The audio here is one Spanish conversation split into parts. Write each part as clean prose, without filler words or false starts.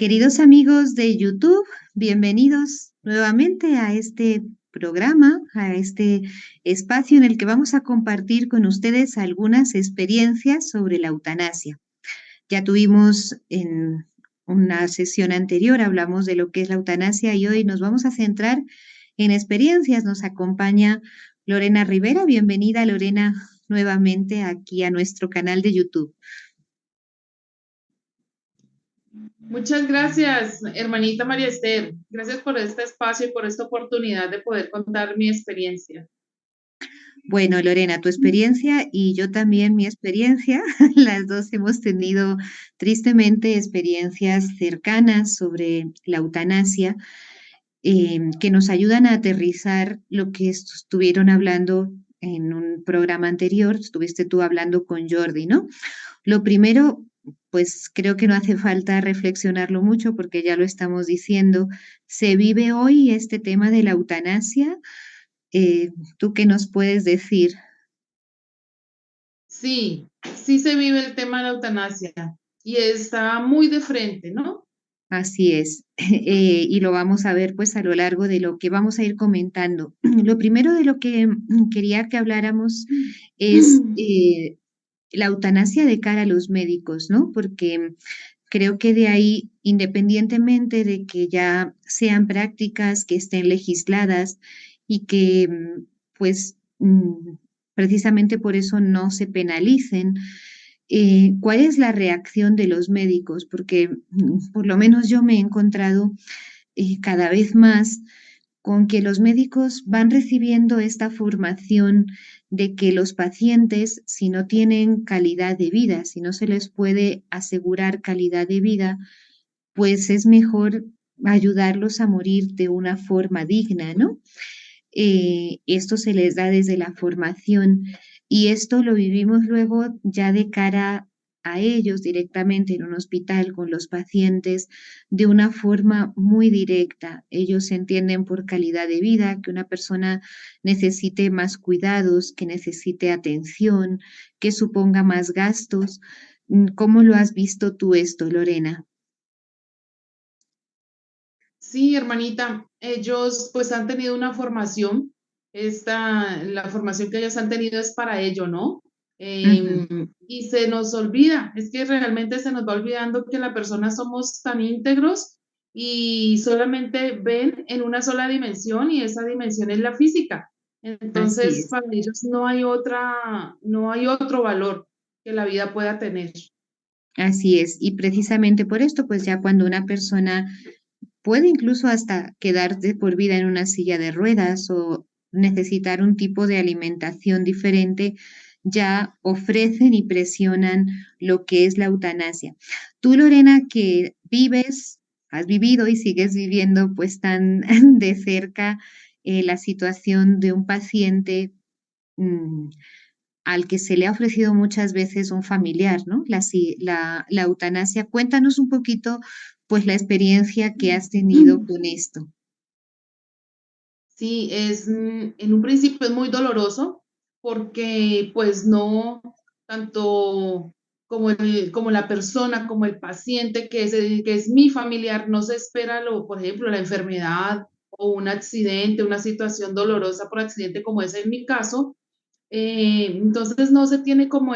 Queridos amigos de YouTube, bienvenidos nuevamente a este programa, a este espacio en el que vamos a compartir con ustedes algunas experiencias sobre la eutanasia. Ya tuvimos en una sesión anterior, hablamos de lo que es la eutanasia y hoy nos vamos a centrar en experiencias. Nos acompaña Lorena Rivera. Bienvenida, Lorena, nuevamente aquí a nuestro canal de YouTube. Muchas gracias, hermanita María Esther. Gracias por este espacio y por esta oportunidad de poder contar mi experiencia. Bueno, Lorena, tu experiencia y yo también mi experiencia, las dos hemos tenido tristemente experiencias cercanas sobre la eutanasia, que nos ayudan a aterrizar lo que estuvieron hablando en un programa anterior, estuviste tú hablando con Jordi, ¿no? Lo primero, pues creo que no hace falta reflexionarlo mucho porque ya lo estamos diciendo, se vive hoy este tema de la eutanasia. ¿Tú qué nos puedes decir? Sí, sí se vive el tema de la eutanasia y está muy de frente, ¿no? Así es, y lo vamos a ver pues a lo largo de lo que vamos a ir comentando. Lo primero de lo que quería que habláramos es la eutanasia de cara a los médicos, ¿no? Porque creo que de ahí, independientemente de que ya sean prácticas que estén legisladas y que pues precisamente por eso no se penalicen, ¿cuál es la reacción de los médicos? Porque por lo menos yo me he encontrado cada vez más con que los médicos van recibiendo esta formación de que los pacientes, si no tienen calidad de vida, si no se les puede asegurar calidad de vida, pues es mejor ayudarlos a morir de una forma digna, ¿no? Esto se les da desde la formación y esto lo vivimos luego ya de cara a ellos directamente en un hospital con los pacientes de una forma muy directa. Ellos entienden por calidad de vida que una persona necesite más cuidados, que necesite atención, que suponga más gastos. ¿Cómo lo has visto tú esto, Lorena? Sí, hermanita, ellos pues han tenido una formación. La formación que ellos han tenido es para ello, ¿no? Ujú. Y se nos olvida, es que realmente se nos va olvidando que la persona somos tan íntegros y solamente ven en una sola dimensión y esa dimensión es la física. Así Entonces, es. para ellos no hay otro valor que la vida pueda tener. Así es, y precisamente por esto, pues ya cuando una persona puede incluso hasta quedar de por vida en una silla de ruedas o necesitar un tipo de alimentación diferente, ya ofrecen y presionan lo que es la eutanasia. Tú, Lorena, que vives, has vivido y sigues viviendo pues tan de cerca la situación de un paciente mm, al que se le ha ofrecido muchas veces un familiar, ¿no? La eutanasia. Cuéntanos un poquito, pues, la experiencia que has tenido con esto. Sí, en un principio es muy doloroso porque pues no tanto como la persona, como el paciente que es mi familiar, no se espera por ejemplo, la enfermedad o un accidente, una situación dolorosa por accidente como es en mi caso. Entonces no se tiene como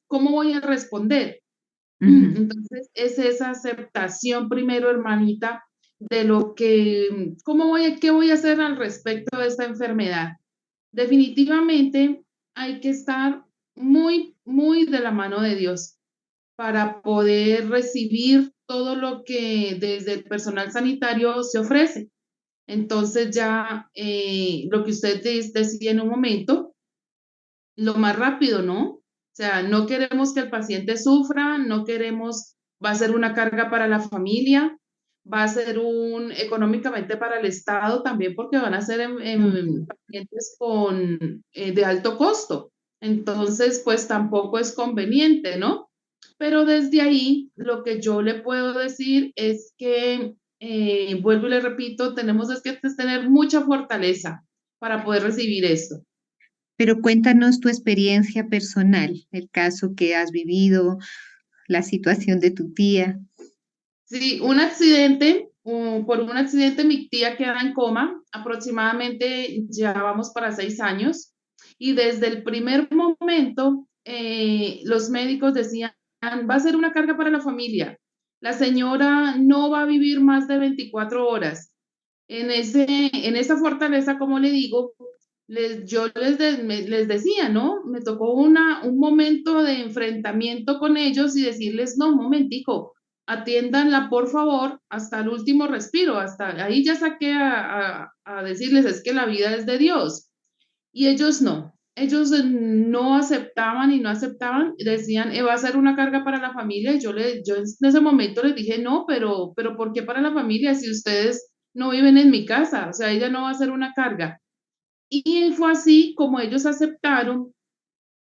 ¿cómo voy a responder? Ujú. Entonces, es esa aceptación primero, hermanita, de qué voy a hacer al respecto de esta enfermedad. Definitivamente hay que estar muy, muy de la mano de Dios para poder recibir todo lo que desde el personal sanitario se ofrece. Entonces ya lo que usted decía en un momento, lo más rápido, ¿no? O sea, no queremos que el paciente sufra, no queremos, va a ser una carga para la familia, va a ser económicamente para el Estado también porque van a ser Ujú. pacientes de alto costo. Entonces, pues tampoco es conveniente, ¿no? Pero desde ahí, lo que yo le puedo decir es que, vuelvo y le repito, tenemos es que tener mucha fortaleza para poder recibir esto. Pero cuéntanos tu experiencia personal, el caso que has vivido, la situación de tu tía. Sí, un accidente, por un accidente mi tía queda en coma, aproximadamente ya vamos para 6 años, y desde el primer momento los médicos decían, va a ser una carga para la familia, la señora no va a vivir más de 24 horas. En esa fortaleza, como le digo, yo les decía, ¿no? Me tocó un momento de enfrentamiento con ellos y decirles, no, un momentico, atiéndanla por favor hasta el último respiro, hasta ahí ya saqué a decirles, es que la vida es de Dios. Y ellos no aceptaban y no aceptaban, decían, va a ser una carga para la familia. Y yo en ese momento les dije, no, pero ¿por qué para la familia si ustedes no viven en mi casa? O sea, ella no va a ser una carga. Y fue así como ellos aceptaron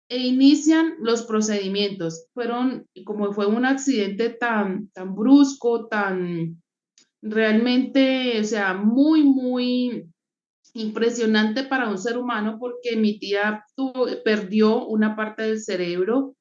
e inician los procedimientos. Como fue un accidente tan brusco, tan realmente, o sea, muy impresionante para un ser humano porque mi tía perdió una parte del cerebro,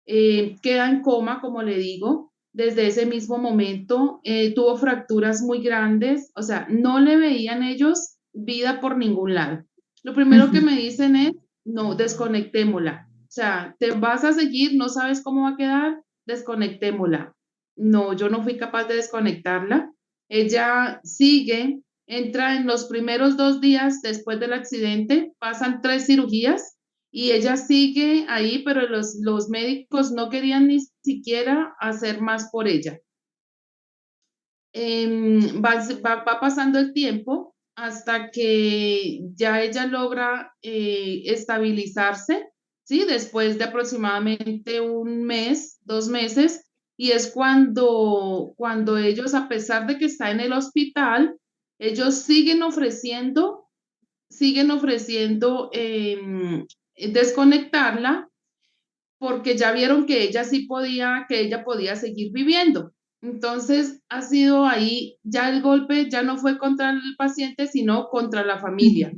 queda en coma, como le digo, desde ese mismo momento, tuvo fracturas muy grandes, o sea, no le veían ellos vida por ningún lado. Lo primero que Ujú. me dicen es, no, desconectémosla. O sea, te vas a seguir, no sabes cómo va a quedar, desconectémosla. No, yo no fui capaz de desconectarla. Ella sigue, entra en los primeros 2 días después del accidente, pasan 3 cirugías y ella sigue ahí, pero los médicos no querían ni siquiera hacer más por ella. Va pasando el tiempo hasta que ya ella logra estabilizarse, ¿sí? Después de aproximadamente un mes, 2 meses, y es cuando ellos, a pesar de que está en el hospital, ellos siguen ofreciendo desconectarla porque ya vieron que ella sí podía, que ella podía seguir viviendo. Entonces, ha sido ahí, ya el golpe ya no fue contra el paciente, sino contra la familia.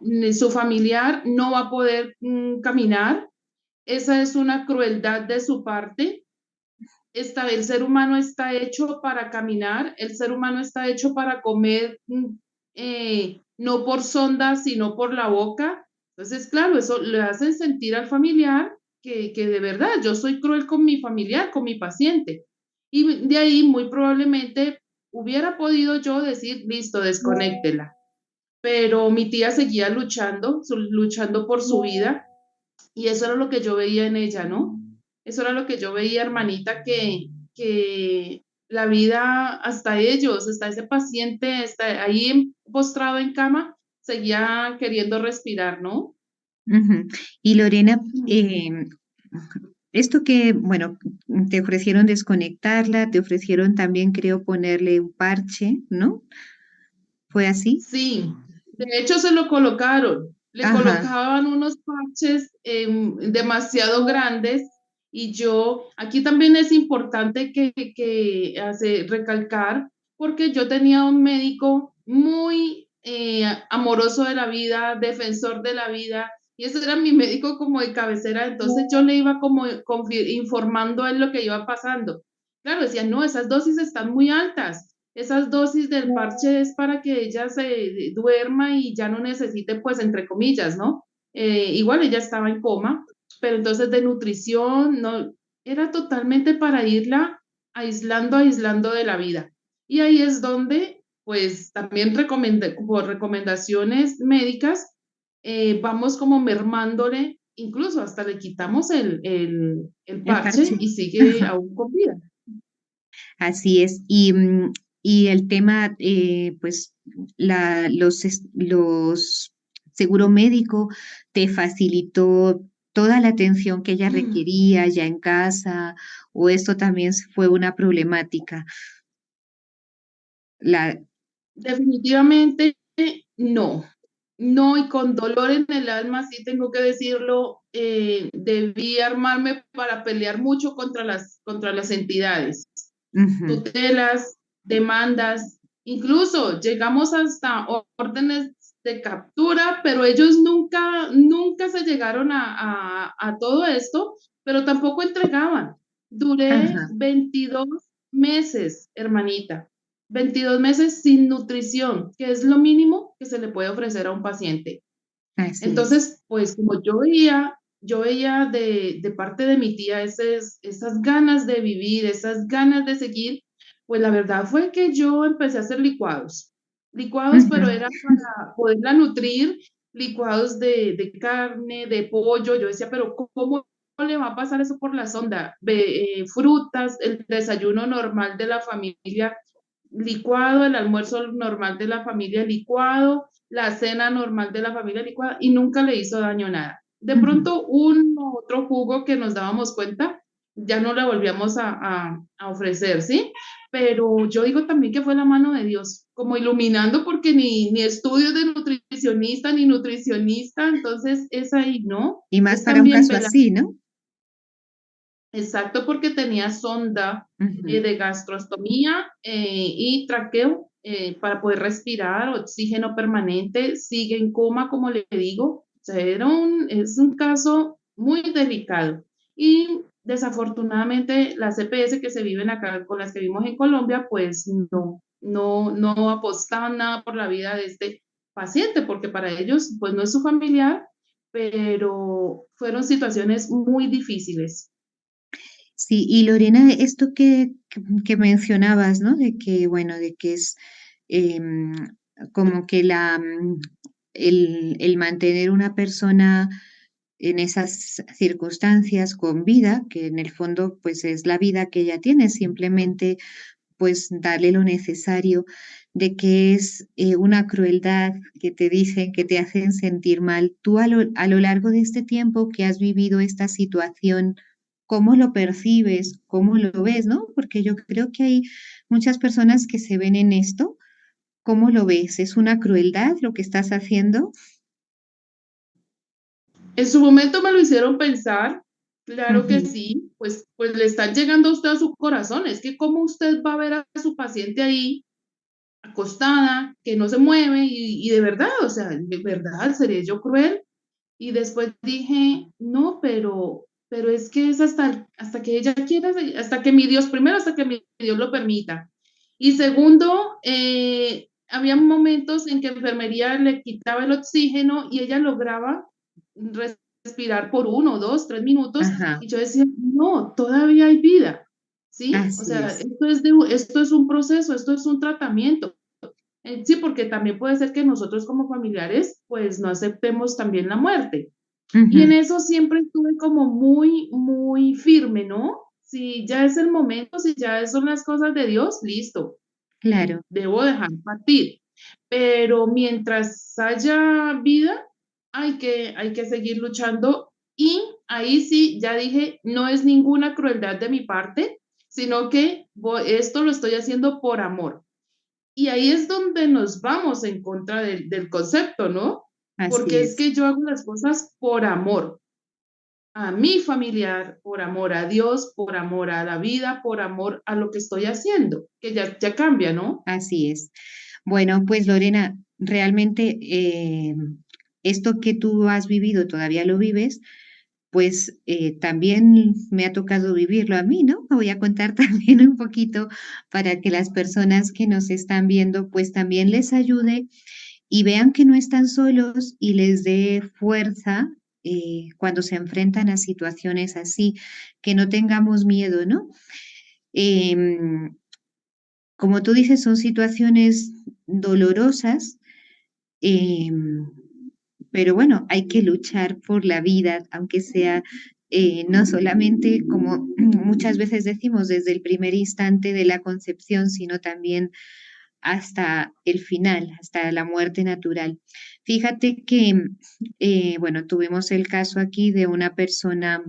Ujú. Su familiar no va a poder caminar. Esa es una crueldad de su parte. El ser humano está hecho para caminar, el ser humano está hecho para comer, no por sonda, sino por la boca. Entonces, claro, eso le hace sentir al familiar que de verdad yo soy cruel con mi familiar, con mi paciente. Y de ahí muy probablemente hubiera podido yo decir, listo, desconéctela. Pero mi tía seguía luchando por su vida y eso era lo que yo veía en ella, ¿no? Eso era lo que yo veía, hermanita, que la vida, hasta ellos, hasta ese paciente, está ahí postrado en cama, seguía queriendo respirar, ¿no? Ujú. Y Lorena, esto que, bueno, te ofrecieron desconectarla, te ofrecieron también, creo, ponerle un parche, ¿no? ¿Fue así? Sí, de hecho se lo colocaron, le Ajá. colocaban unos parches demasiado grandes y aquí también es importante que recalcar, porque yo tenía un médico muy amoroso de la vida, defensor de la vida, y ese era mi médico como de cabecera, entonces yo le iba como informando a él lo que iba pasando. Claro, decía, no, esas dosis están muy altas. Esas dosis del parche es para que ella se duerma y ya no necesite, pues, entre comillas, ¿no? Igual ella estaba en coma, pero entonces de nutrición, no, era totalmente para irla aislando de la vida. Y ahí es donde, pues, también por recomendaciones médicas, vamos como mermándole, incluso hasta le quitamos el El parche parche. y sigue aún con vida. Así es. Y el tema, pues, los seguro médico te facilitó toda la atención que ella requería ya en casa, o esto también fue una problemática. La, Definitivamente no, no, y con dolor en el alma, sí tengo que decirlo, debí armarme para pelear mucho contra las entidades, Ujú. tutelas, demandas, incluso llegamos hasta órdenes de captura, pero ellos nunca se llegaron a todo esto, pero tampoco entregaban. Duré Ajá. 22 meses, hermanita, 22 meses sin nutrición, que es lo mínimo que se le puede ofrecer a un paciente. Así es. Entonces, pues como yo veía de parte de mi tía esas ganas de vivir, esas ganas de seguir, pues la verdad fue que yo empecé a hacer licuados, Ujú. pero era para poderla nutrir, licuados de carne, de pollo. Yo decía, pero ¿cómo le va a pasar eso por la sonda? Frutas, el desayuno normal de la familia licuado, el almuerzo normal de la familia licuado, la cena normal de la familia licuada y nunca le hizo daño nada. De Ujú. pronto, un otro jugo que nos dábamos cuenta, ya no le volvíamos a ofrecer, ¿sí? Pero yo digo también que fue la mano de Dios, como iluminando, porque ni estudios de nutricionista ni nutricionista, entonces es ahí, ¿no? Y más Es para un también caso velar. así, ¿no? Exacto, porque tenía sonda Ujú. de gastrostomía y traqueo para poder respirar, oxígeno permanente, sigue en coma, como le digo. O sea, es un caso muy delicado. Y desafortunadamente las CPS que se viven acá, con las que vivimos en Colombia, pues no apostaban nada por la vida de este paciente, porque para ellos, pues no es su familiar, pero fueron situaciones muy difíciles. Sí, y Lorena, esto que mencionabas, ¿no? De que, bueno, de que es em, como que el mantener una persona en esas circunstancias con vida, que en el fondo pues es la vida que ella tiene, simplemente pues darle lo necesario, de que es una crueldad que te dicen, que te hacen sentir mal. Tú a lo largo de este tiempo que has vivido esta situación, ¿cómo lo percibes? ¿Cómo lo ves? ¿No? Porque yo creo que hay muchas personas que se ven en esto. ¿Cómo lo ves? ¿Es una crueldad lo que estás haciendo? En su momento me lo hicieron pensar, claro que Ujú. sí, pues le están llegando a usted a su corazón. Es que cómo usted va a ver a su paciente ahí acostada, que no se mueve y de verdad, o sea, de verdad, sería yo cruel. Y después dije, no, pero es que es hasta que ella quiera, hasta que mi Dios, primero, hasta que mi Dios lo permita. Y segundo, había momentos en que enfermería le quitaba el oxígeno y ella lograba respirar por 1, 2, 3 minutos Ajá, y yo decía, no, todavía hay vida, ¿sí? O así sea, es. esto es un proceso, esto es un tratamiento. Sí, porque también puede ser que nosotros como familiares, pues no aceptemos también la muerte. Y en Ujú. eso siempre estuve como muy, muy firme, ¿no? Si ya es el momento, si ya son las cosas de Dios, listo, Claro, debo dejar partir. Pero mientras haya vida, hay que seguir luchando. Y ahí sí, ya dije, no es ninguna crueldad de mi parte, sino que esto lo estoy haciendo por amor. Y ahí es donde nos vamos en contra del concepto, ¿no? así Porque es es. que yo hago las cosas por amor a mi familiar, por amor a Dios, por amor a la vida, por amor a lo que estoy haciendo, que ya cambia, ¿no? Así es. Bueno, pues Lorena, realmente esto que tú has vivido, todavía lo vives, pues también me ha tocado vivirlo a mí, ¿no? Me voy a contar también un poquito para que las personas que nos están viendo, pues también les ayude y vean que no están solos y les dé fuerza cuando se enfrentan a situaciones así, que no tengamos miedo, ¿no? Em, Como tú dices, son situaciones dolorosas, em, pero bueno, hay que luchar por la vida, aunque sea no solamente como muchas veces decimos desde el primer instante de la concepción, sino también hasta el final, hasta la muerte natural. Fíjate que, bueno, tuvimos el caso aquí de una persona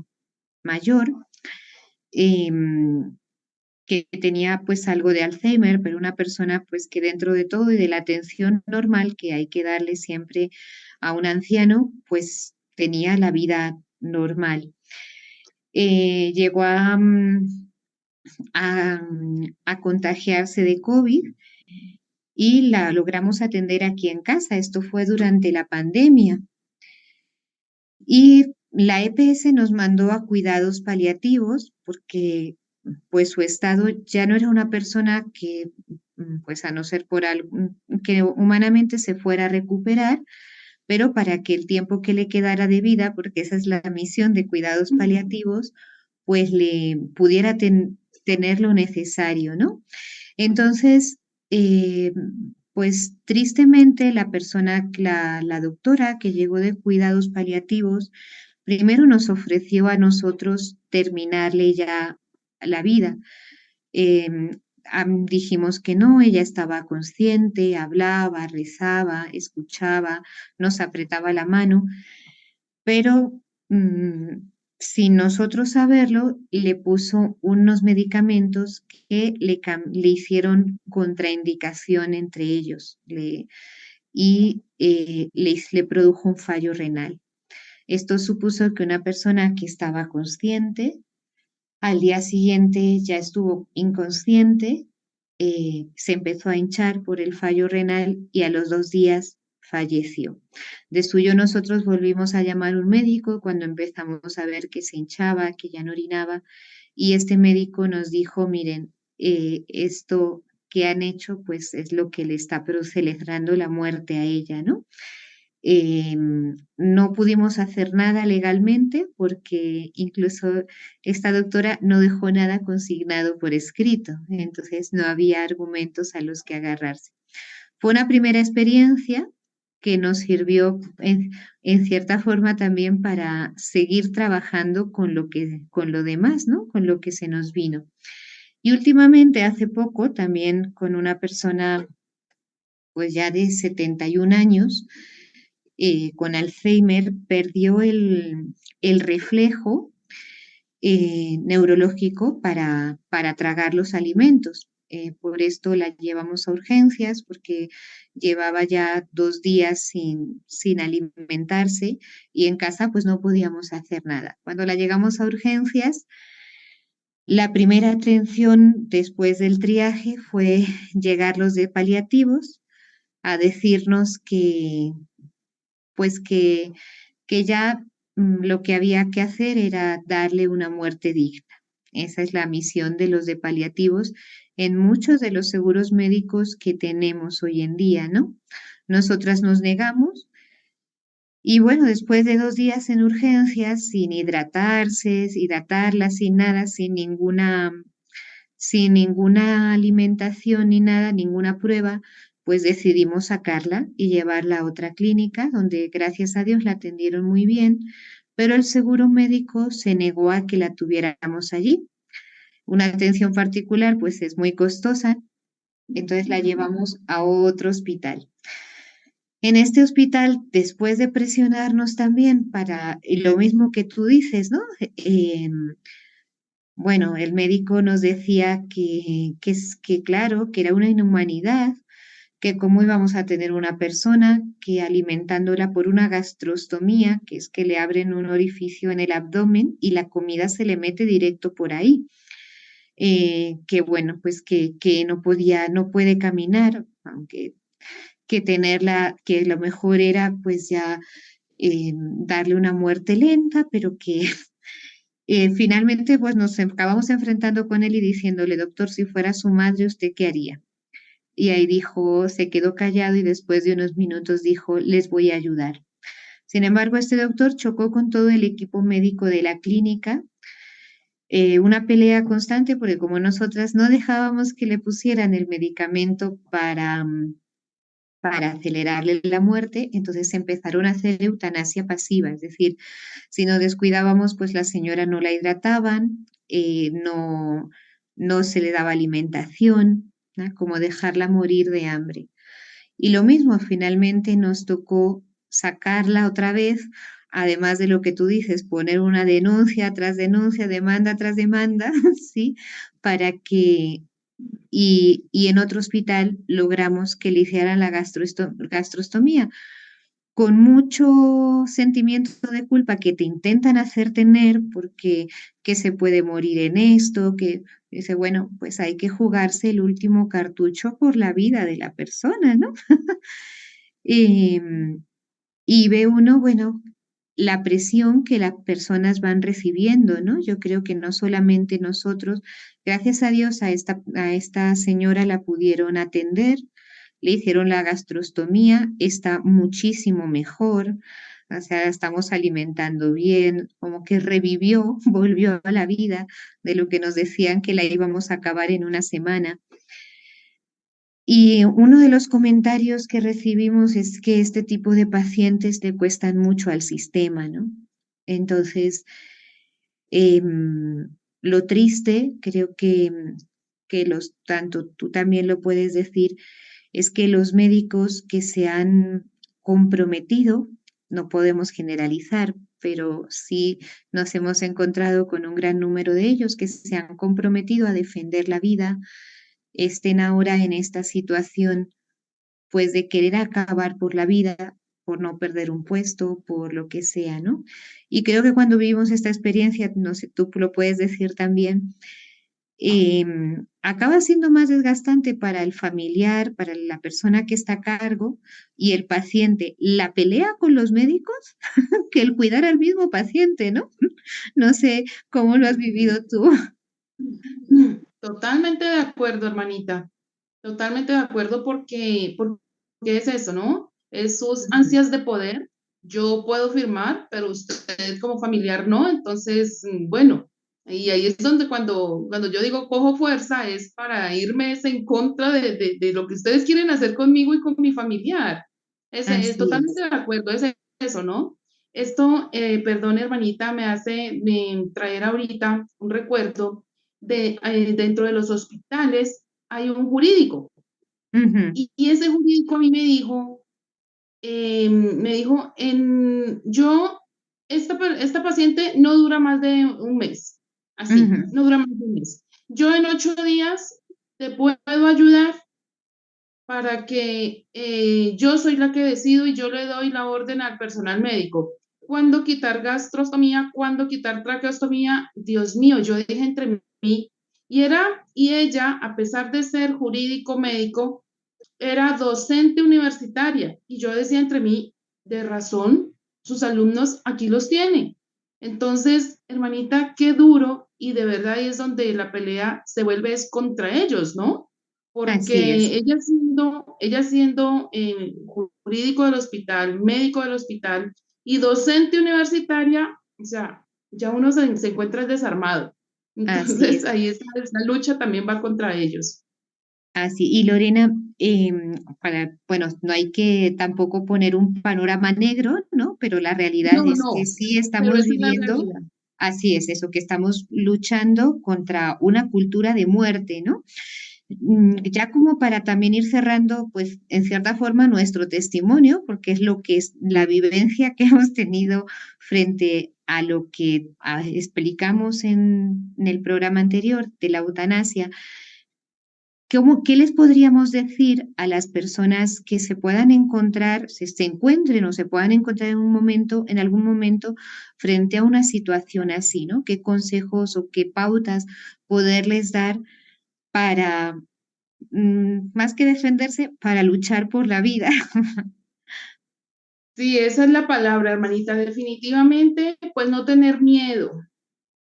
mayor. em, que tenía pues algo de Alzheimer, pero una persona pues que dentro de todo y de la atención normal que hay que darle siempre a un anciano, pues tenía la vida normal. Llegó a contagiarse de COVID y la logramos atender aquí en casa. Esto fue durante la pandemia. Y la EPS nos mandó a cuidados paliativos porque pues su estado ya no era una persona que, pues a no ser por algo, que humanamente se fuera a recuperar, pero para que el tiempo que le quedara de vida, porque esa es la misión de cuidados paliativos, pues le pudiera tener lo necesario, ¿no? Entonces, eh, pues tristemente la persona, la doctora que llegó de cuidados paliativos, primero nos ofreció a nosotros terminarle ya la vida. Eh, Dijimos que no, ella estaba consciente, hablaba, rezaba, escuchaba, nos apretaba la mano, pero sin nosotros saberlo, le puso unos medicamentos que le hicieron contraindicación entre ellos le produjo un fallo renal. Esto supuso que una persona que estaba consciente, al día siguiente ya estuvo inconsciente, se empezó a hinchar por el fallo renal y a los 2 días falleció. De suyo nosotros volvimos a llamar a un médico cuando empezamos a ver que se hinchaba, que ya no orinaba, y este médico nos dijo, miren, esto que han hecho pues es lo que le está celebrando la muerte a ella, ¿no? Eh, no pudimos hacer nada legalmente porque incluso esta doctora no dejó nada consignado por escrito, entonces no había argumentos a los que agarrarse. Fue una primera experiencia que nos sirvió en cierta forma también para seguir trabajando con lo demás, ¿no? Con lo que se nos vino. Y últimamente, hace poco, también con una persona pues ya de 71 años, con Alzheimer, perdió el reflejo neurológico para tragar los alimentos. Por esto la llevamos a urgencias porque llevaba ya 2 días sin alimentarse y en casa pues no podíamos hacer nada. Cuando la llegamos a urgencias, la primera atención después del triaje fue llegar los de paliativos a decirnos pues que ya lo que había que hacer era darle una muerte digna. Esa es la misión de los de paliativos en muchos de los seguros médicos que tenemos hoy en día, ¿no? Nosotras nos negamos y bueno, después de 2 días en urgencias, sin hidratarla, sin nada, sin ninguna alimentación ni nada, ninguna prueba, pues decidimos sacarla y llevarla a otra clínica donde gracias a Dios la atendieron muy bien, pero el seguro médico se negó a que la tuviéramos allí. Una atención particular pues es muy costosa, entonces la llevamos a otro hospital. En este hospital, después de presionarnos también para lo mismo que tú dices, ¿no? Bueno, el médico nos decía que claro, que era una inhumanidad, que cómo íbamos a tener una persona que alimentándola por una gastrostomía, que es que le abren un orificio en el abdomen y la comida se le mete directo por ahí. Que bueno, pues que no puede caminar, aunque que tenerla, que lo mejor era pues ya darle una muerte lenta, pero que finalmente, pues nos acabamos enfrentando con él y diciéndole, doctor, si fuera su madre, ¿usted qué haría? Y ahí dijo, se quedó callado y después de unos minutos dijo, les voy a ayudar. Sin embargo, este doctor chocó con todo el equipo médico de la clínica, una pelea constante porque como nosotras no dejábamos que le pusieran el medicamento para acelerarle la muerte, entonces empezaron a hacer eutanasia pasiva, es decir, si nos descuidábamos, pues la señora no la hidrataban, no se le daba alimentación, ¿no? Como dejarla morir de hambre. Y lo mismo, finalmente nos tocó sacarla otra vez, además de lo que tú dices, poner una denuncia tras denuncia, demanda tras demanda, ¿sí? Para que y en otro hospital logramos que le hicieran la gastrostomía con mucho sentimiento de culpa que te intentan hacer tener porque que se puede morir en esto, que dice, bueno, pues hay que jugarse el último cartucho por la vida de la persona, ¿no? Em, y ve uno, bueno, la presión que las personas van recibiendo, ¿no? Yo creo que no solamente nosotros, gracias a Dios a esta señora la pudieron atender, le hicieron la gastrostomía, está muchísimo mejor, o sea, la estamos alimentando bien, como que revivió, volvió a la vida de lo que nos decían que la íbamos a acabar en una semana. Y uno de los comentarios que recibimos es que este tipo de pacientes le cuestan mucho al sistema, ¿no? Entonces, lo triste, creo que tanto tú también lo puedes decir, es que los médicos que se han comprometido, no podemos generalizar, pero sí nos hemos encontrado con un gran número de ellos que se han comprometido a defender la vida, estén ahora en esta situación pues de querer acabar por la vida, por no perder un puesto, por lo que sea, ¿no? Y creo que cuando vivimos esta experiencia, no sé, tú lo puedes decir también, acaba siendo más desgastante para el familiar, para la persona que está a cargo y el paciente. La pelea con los médicos que el cuidar al mismo paciente, ¿no? No sé cómo lo has vivido tú. Totalmente de acuerdo, hermanita. Totalmente de acuerdo porque es eso, ¿no? Es sus ansias de poder. Yo puedo firmar, pero usted como familiar no. Entonces, bueno, y ahí es donde cuando yo digo cojo fuerza es para irme es en contra de lo que ustedes quieren hacer conmigo y con mi familiar. Es Así totalmente es. de acuerdo, es eso, ¿no? Esto, perdón, hermanita, me hace traer ahorita un recuerdo dentro de los hospitales hay un jurídico Ujú, y ese jurídico a mí me dijo, esta paciente no dura más de un mes, así, ujú. no dura más de un mes. Yo en 8 días te puedo ayudar para que yo soy la que decido y yo le doy la orden al personal médico. ¿Cuándo quitar gastrostomía? ¿Cuándo quitar traqueostomía? Dios mío, yo dije entre mí. Y ella, a pesar de ser jurídico médico, era docente universitaria. Y yo decía entre mí, de razón, sus alumnos aquí los tienen. Entonces, hermanita, qué duro. Y de verdad ahí es donde la pelea se vuelve es contra ellos, ¿no? Así es. Porque ella siendo jurídico del hospital, médico del hospital y docente universitaria, o sea, ya uno se encuentra desarmado. Así Entonces, es. ahí está, esa lucha también va contra ellos. Así, y Lorena, bueno, no hay que tampoco poner un panorama negro, ¿no? Pero la realidad No, es que no, sí pero estamos esa es la viviendo, realidad. así es, eso, que estamos luchando contra una cultura de muerte, ¿no? Ya como para también ir cerrando, pues, en cierta forma, nuestro testimonio, porque es lo que es la vivencia que hemos tenido frente a lo que explicamos en el programa anterior de la eutanasia. ¿Qué les podríamos decir a las personas que se puedan encontrar, se encuentren o se puedan encontrar en un momento, en algún momento, frente a una situación así, ¿no? ¿Qué consejos o qué pautas poderles dar para, más que defenderse, para luchar por la vida? Sí, esa es la palabra, hermanita. Definitivamente, pues no tener miedo.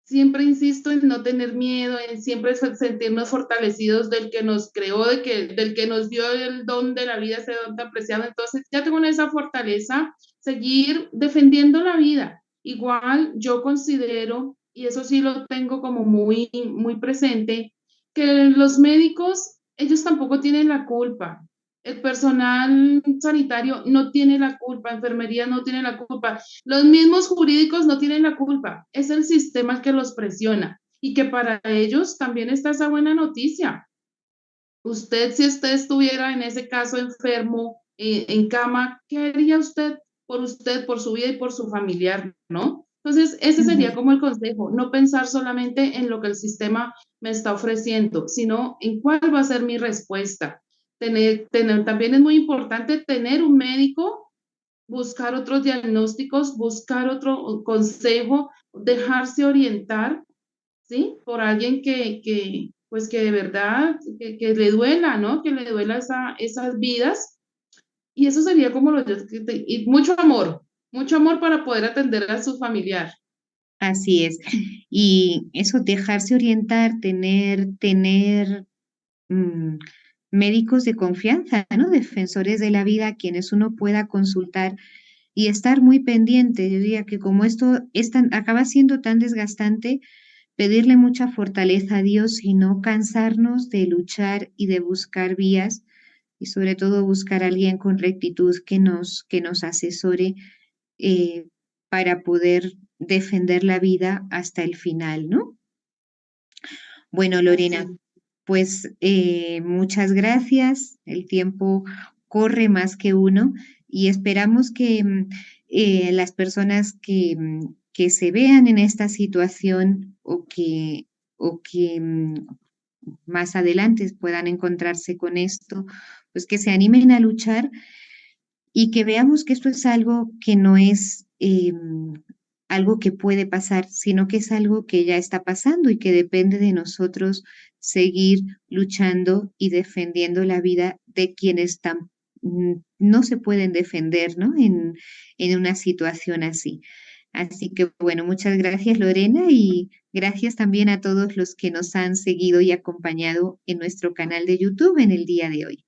Siempre insisto en no tener miedo, en siempre sentirnos fortalecidos del que nos creó, del que nos dio el don de la vida, ese don tan preciado. Entonces, ya tengo esa fortaleza, seguir defendiendo la vida. Igual yo considero, y eso sí lo tengo como muy, muy presente, que los médicos, ellos tampoco tienen la culpa. El personal sanitario no tiene la culpa, enfermería no tiene la culpa, los mismos jurídicos no tienen la culpa, es el sistema el que los presiona y que para ellos también está esa buena noticia. Si usted estuviera en ese caso enfermo, en cama, ¿qué haría usted, por su vida y por su familiar, ¿no? Entonces, ese sería Ujú. como el consejo, no pensar solamente en lo que el sistema me está ofreciendo, sino en cuál va a ser mi respuesta. También es muy importante tener un médico, buscar otros diagnósticos, buscar otro consejo, dejarse orientar, ¿sí? Por alguien pues que de verdad, que le duela, ¿no? Que le duela esas vidas. Y eso sería como y mucho amor. mucho amor para poder atender a su familiar. Así es. Y eso, dejarse orientar, tener mm, médicos de confianza, ¿no? Defensores de la vida a quienes uno pueda consultar y estar muy pendiente. Yo diría que como esto acaba siendo tan desgastante, pedirle mucha fortaleza a Dios y no cansarnos de luchar y de buscar vías y sobre todo buscar a alguien con rectitud que nos asesore eh, para poder defender la vida hasta el final, ¿no? Bueno, Lorena, Así. pues muchas gracias. El tiempo corre más que uno y esperamos que las personas que se vean en esta situación o que más adelante puedan encontrarse con esto, pues que se animen a luchar y que veamos que esto es algo que no es algo que puede pasar, sino que es algo que ya está pasando y que depende de nosotros seguir luchando y defendiendo la vida de quienes no se pueden defender, ¿no? En una situación así. Así que bueno, muchas gracias Lorena y gracias también a todos los que nos han seguido y acompañado en nuestro canal de YouTube en el día de hoy.